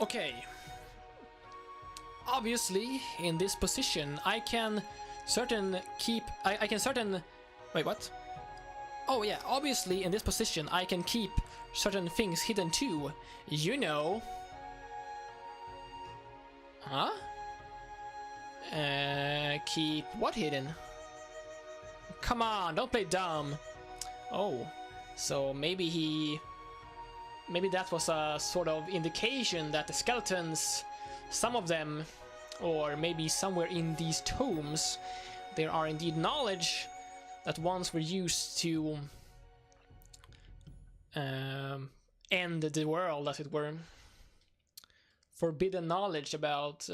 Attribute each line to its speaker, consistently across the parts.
Speaker 1: Okay. Obviously, in this position, I can keep... Wait, what? Oh yeah, obviously in this position I can keep certain things hidden too. You know. Huh? Keep what hidden? Come on, don't play dumb. Oh, so maybe that was a sort of indication that the skeletons, some of them, or maybe somewhere in these tomes, there are indeed knowledge that once were used to end the world, as it were. Forbidden knowledge about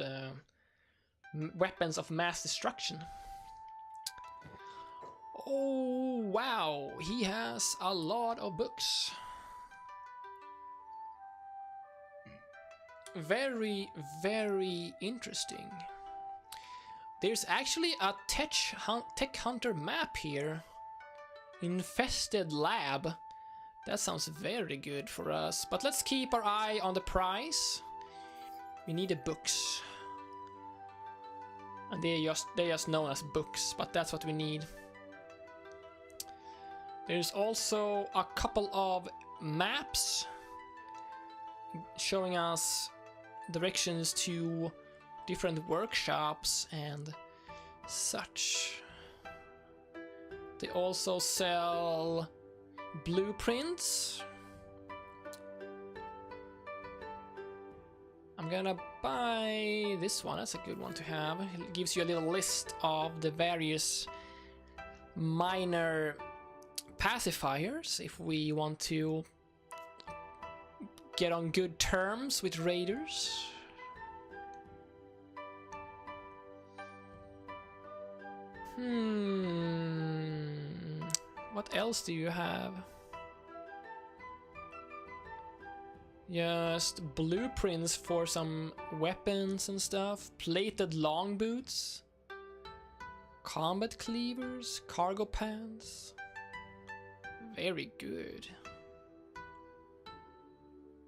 Speaker 1: weapons of mass destruction. Oh, wow, he has a lot of books. Very, very interesting. There's actually a tech hunter map here. Infested lab. That sounds very good for us. But let's keep our eye on the prize. We need the books. And they're just known as books, but that's what we need. There's also a couple of maps showing us directions to different workshops and such. They also sell blueprints. I'm gonna buy this one, that's a good one to have. It gives you a little list of the various minor pacifiers if we want to get on good terms with raiders. What else do you have? Just blueprints for some weapons and stuff. Plated long boots. Combat cleavers. Cargo pants. Very good.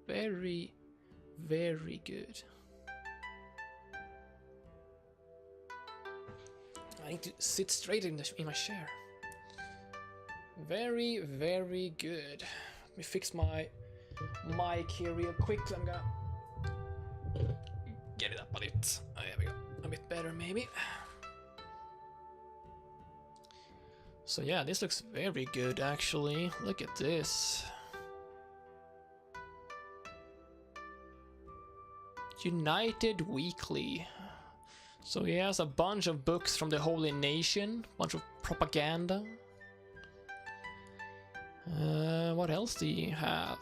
Speaker 1: Very, very good. I need to sit straight in my chair. Very, very good. Let me fix my mic here real quick. I'm gonna get it up a bit. Oh, there we go. A bit better, maybe. So yeah, this looks very good, actually. Look at this. United Weekly. So he has a bunch of books from the Holy Nation, bunch of propaganda. What else do you have?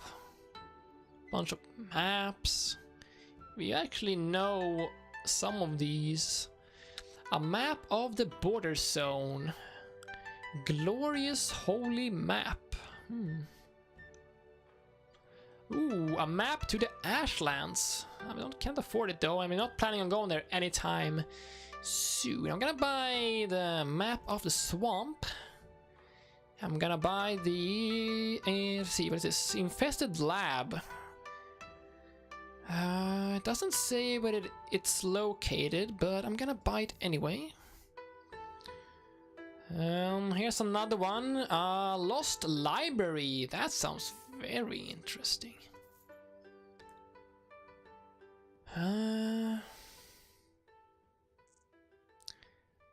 Speaker 1: Bunch of maps. We actually know some of these. A map of the border zone. Glorious holy map. Ooh, a map to the Ashlands. Can't afford it though. I'm not planning on going there anytime soon. I'm gonna buy the map of the swamp. I'm gonna buy the... let's see, what is this? Infested lab. It doesn't say where it's located, but I'm gonna buy it anyway. Here's another one. Lost library. That sounds very interesting.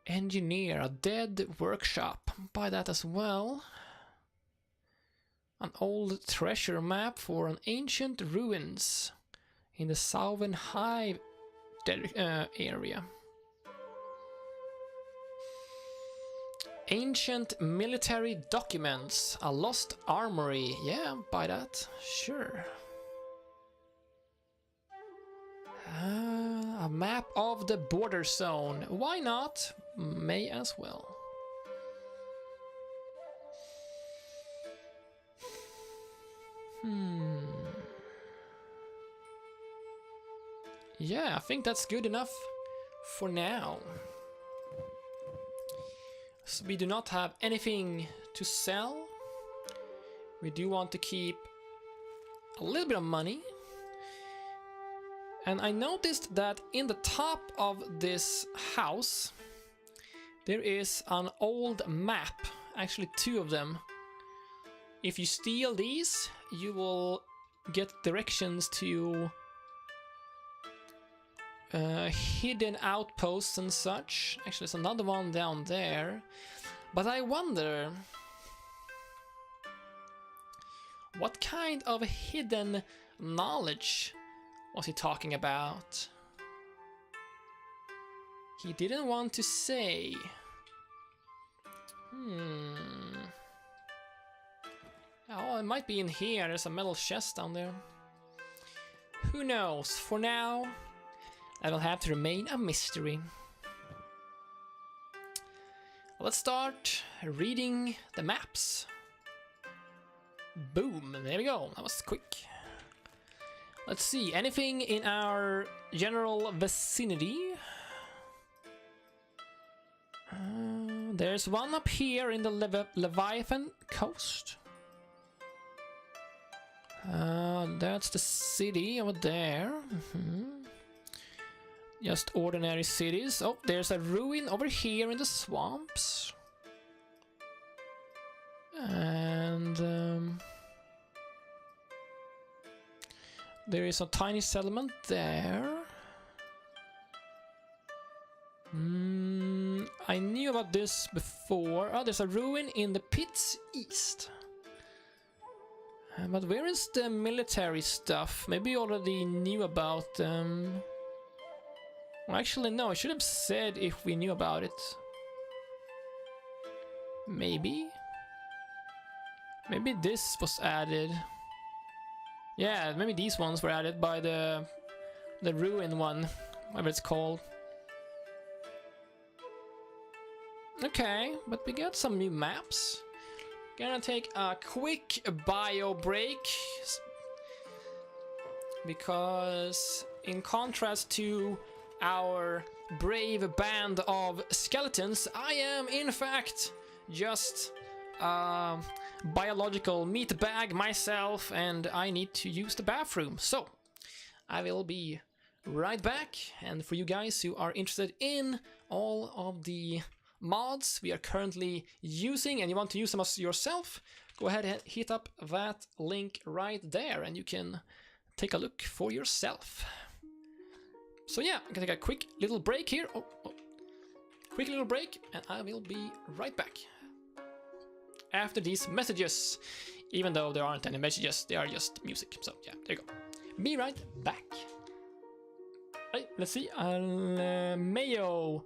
Speaker 1: Engineer, a dead workshop. Buy that as well. An old treasure map for an ancient ruins in the Southern Hive area. Ancient military documents, a lost armory. Yeah, buy that. Sure. A map of the border zone. Why not? May as well. Yeah, I think that's good enough for now. So we do not have anything to sell. We do want to keep a little bit of money. And I noticed that in the top of this house there is an old map, actually 2 of them. If you steal these, you will get directions to hidden outposts and such. Actually, there's another one down there. But I wonder, what kind of hidden knowledge was he talking about? He didn't want to say. Oh, it might be in here. There's a metal chest down there. Who knows? For now, that will have to remain a mystery. Let's start reading the maps. Boom, there we go. That was quick. Let's see, anything in our general vicinity? There's one up here in the Leviathan coast. That's the city over there. Just ordinary cities. Oh, there's a ruin over here in the swamps. And there is a tiny settlement there. I knew about this before. Oh, there's a ruin in the pits east. But where is the military stuff? Maybe you already knew about them. Well, actually, no, I should have said if we knew about it. Maybe? Maybe this was added. Yeah, maybe these ones were added by the ruin one, whatever it's called. Okay, but we got some new maps. Gonna take a quick bio break, because in contrast to our brave band of skeletons, I am in fact just a biological meat bag myself, and I need to use the bathroom. So I will be right back, and for you guys who are interested in all of the mods we are currently using and you want to use them as yourself, go ahead and hit up that link right there and you can take a look for yourself. So yeah, I'm gonna take a quick little break here. Quick little break, and I will be right back after these messages. Even though there aren't any messages, they are just music. So yeah, there you go. Be right back. Right, let's see. Mayo.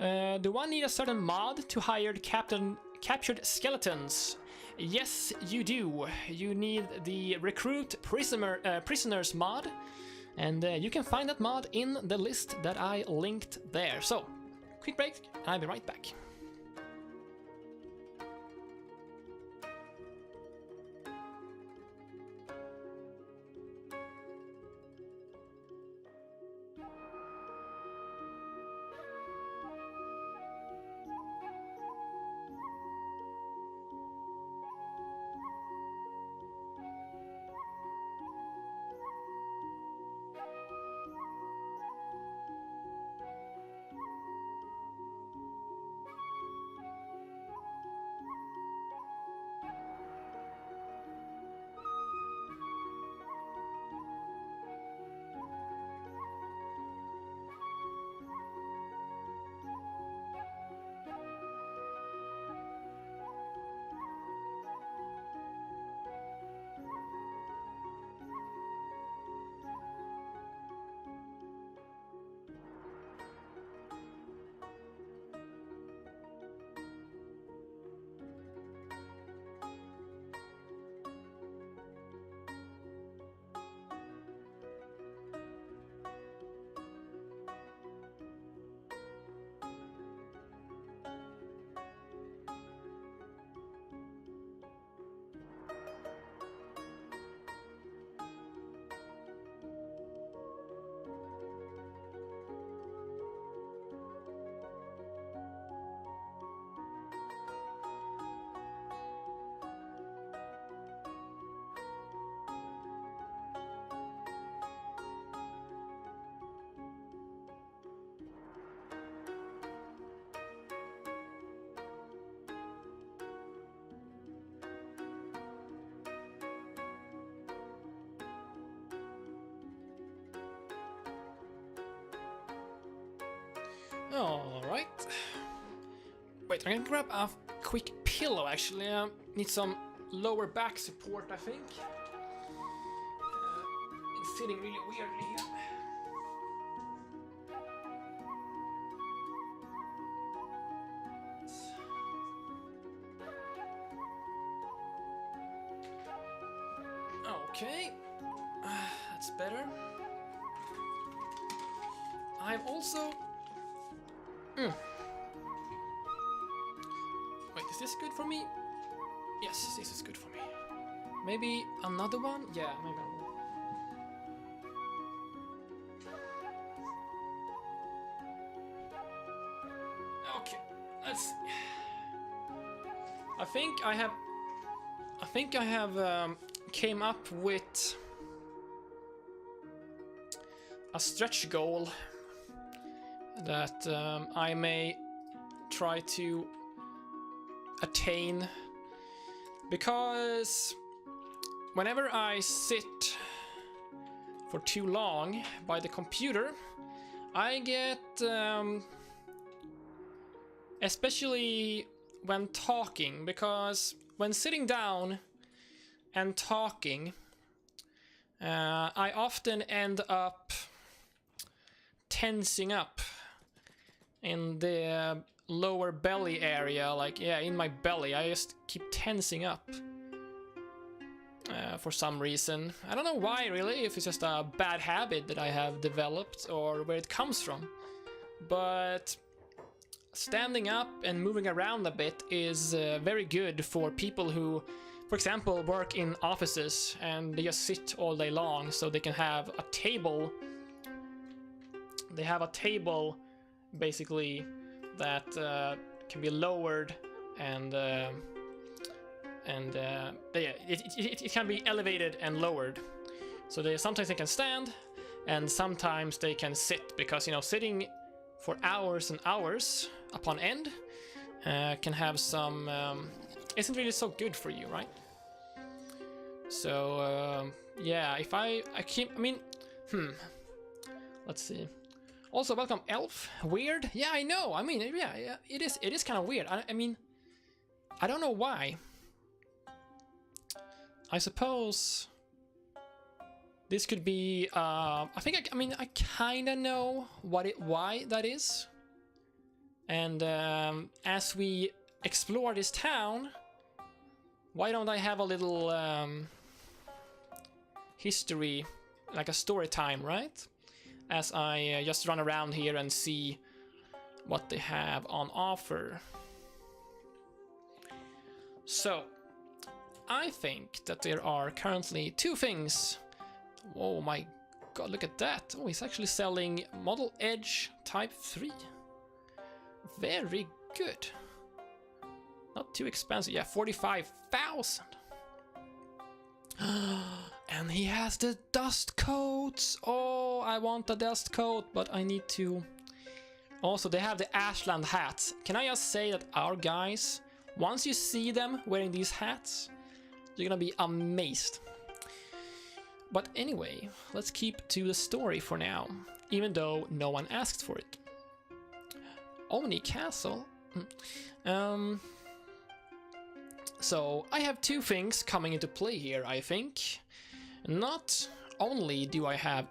Speaker 1: Do I need a certain mod to hire captured skeletons? Yes, you do. You need the recruit prisoners mod, and you can find that mod in the list that I linked there. So, quick break, and I'll be right back. Wait. Wait, I'm gonna grab a quick pillow actually. Need some lower back support, I think. It's sitting really weirdly here. Okay, that's better. I'm also... Wait, is this good for me? Yes, this is good for me. Maybe another one? Yeah, maybe another one. Okay, let's see. I think I have came up with a stretch goal that I may try to attain, because whenever I sit for too long by the computer, I get especially when talking, because when sitting down and talking, I often end up tensing up in the lower belly area, like, yeah, in my belly. I just keep tensing up for some reason. I don't know why, really, if it's just a bad habit that I have developed or where it comes from. But standing up and moving around a bit is very good for people who, for example, work in offices and they just sit all day long, so they can have a table. They have a table, basically, that can be lowered, and it can be elevated and lowered. So sometimes they can stand, and sometimes they can sit, because, you know, sitting for hours and hours upon end can have some isn't really so good for you, right? So yeah, if I mean, let's see. Also, welcome, Elf. Weird? Yeah, I know. I mean, yeah, it is kind of weird. I mean, I don't know why. I suppose this could be. I mean, I kind of know why that is. And as we explore this town, why don't I have a little history, like a story time, right? As I just run around here and see what they have on offer. So, I think that there are currently two things. Oh my god, look at that. Oh, he's actually selling Model Edge Type 3. Very good. Not too expensive. Yeah, 45,000. And he has the dust coats. Oh, I want the dust coat, but I need to... Also, they have the Ashland hats. Can I just say that our guys, once you see them wearing these hats, you're gonna be amazed. But anyway, let's keep to the story for now, even though no one asked for it. Omni Castle. So, I have two things coming into play here, I think. Not only do I have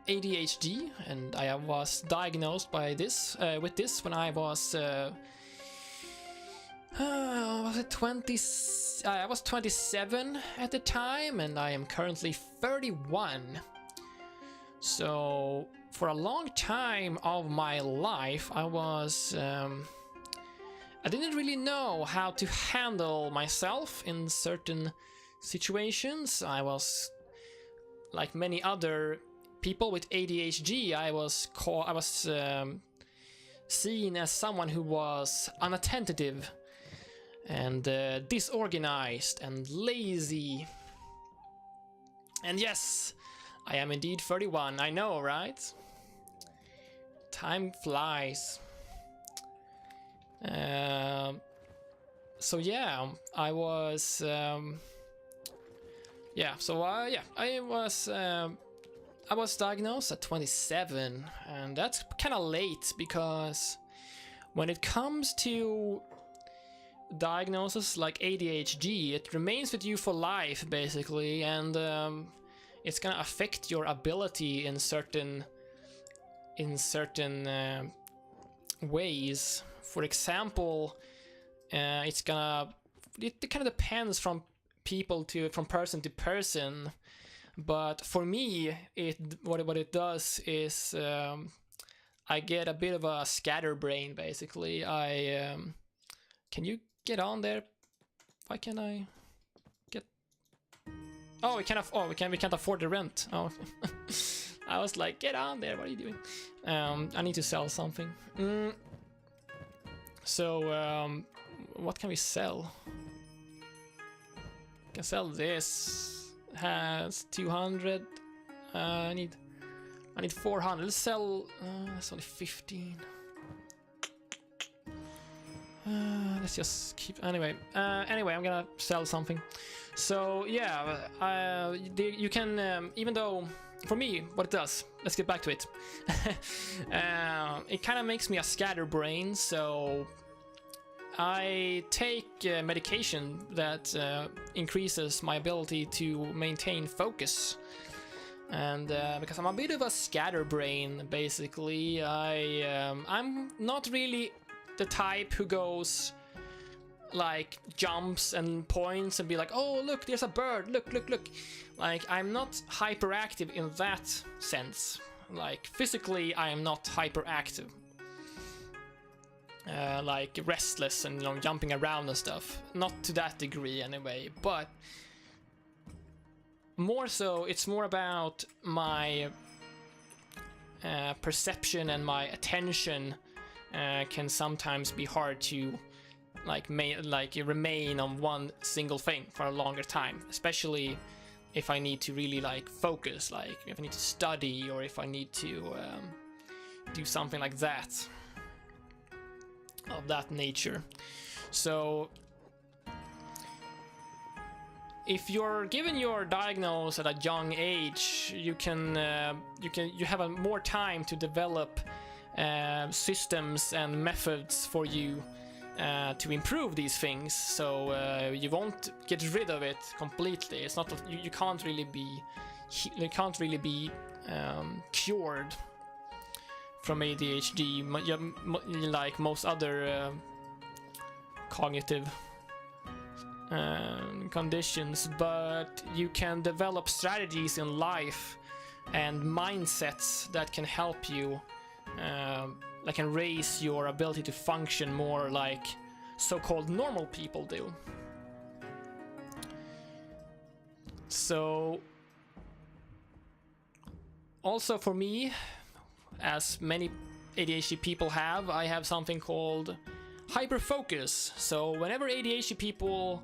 Speaker 1: ADHD, and I was diagnosed by this with this when I was it 20? I was 27 at the time, and I am currently 31. So for a long time of my life, I was I didn't really know how to handle myself in certain situations. I was, like many other people with ADHD, I was seen as someone who was unattentive and disorganized and lazy. And yes, I am indeed 31. I know, right? Time flies. So yeah, I was I was diagnosed at 27, and that's kind of late, because when it comes to diagnosis like ADHD, it remains with you for life basically, and it's gonna affect your ability in certain ways. For example, it kind of depends from person to person. But for me, what it does is I get a bit of a scatterbrain basically. Can you get on there? Why can't I get? Oh, we can't. We can't afford the rent. Oh, I was like, get on there. What are you doing? I need to sell something. So, what can we sell? I can sell this. Has 200. I need 400. Let's sell. That's only 15. Let's just keep. Anyway, I'm gonna sell something. So yeah, you can even though for me, what it does. Let's get back to it. It kind of makes me a scatterbrain, so I take medication that increases my ability to maintain focus. And because I'm a bit of a scatterbrain, basically, I'm not really the type who goes like jumps and points and be like, oh look, there's a bird, look. Like, I'm not hyperactive in that sense. Like, physically I am not hyperactive. Like restless and, you know, jumping around and stuff. Not to that degree anyway, but more so it's more about my perception, and my attention can sometimes be hard to remain on one single thing for a longer time, especially if I need to really like focus, like if I need to study or if I need to do something like that, of that nature. So if you're given your diagnosis at a young age, you have a more time to develop systems and methods for you to improve these things, so you won't get rid of it completely. It's not that you can't really be cured from ADHD, like most other cognitive conditions, but you can develop strategies in life and mindsets that can help you, that can raise your ability to function more like so-called normal people do. So also for me, as many ADHD people have, I have something called hyperfocus. So whenever ADHD people,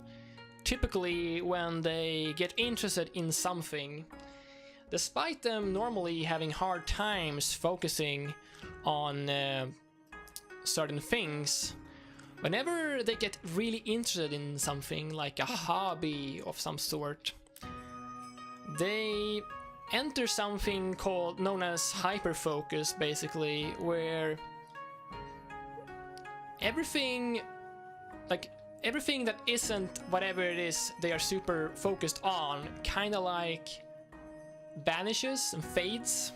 Speaker 1: typically when they get interested in something, despite them normally having hard times focusing on certain things, whenever they get really interested in something like a hobby of some sort, they enter something known as hyperfocus, basically, where everything that isn't whatever it is they are super focused on kind of like vanishes and fades.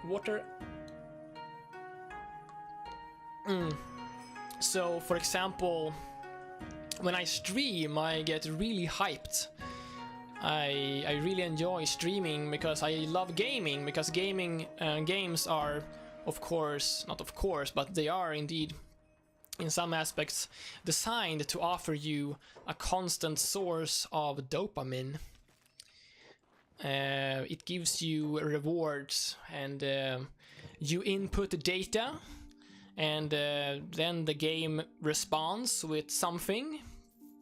Speaker 1: Water. So for example, when I stream, I get really hyped. I really enjoy streaming because I love gaming, because games are, of course, not of course, but they are indeed in some aspects designed to offer you a constant source of dopamine. It gives you rewards, and you input the data, and then the game responds with something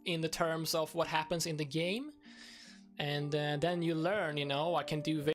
Speaker 1: in the terms of what happens in the game, and then you learn, you know, I can do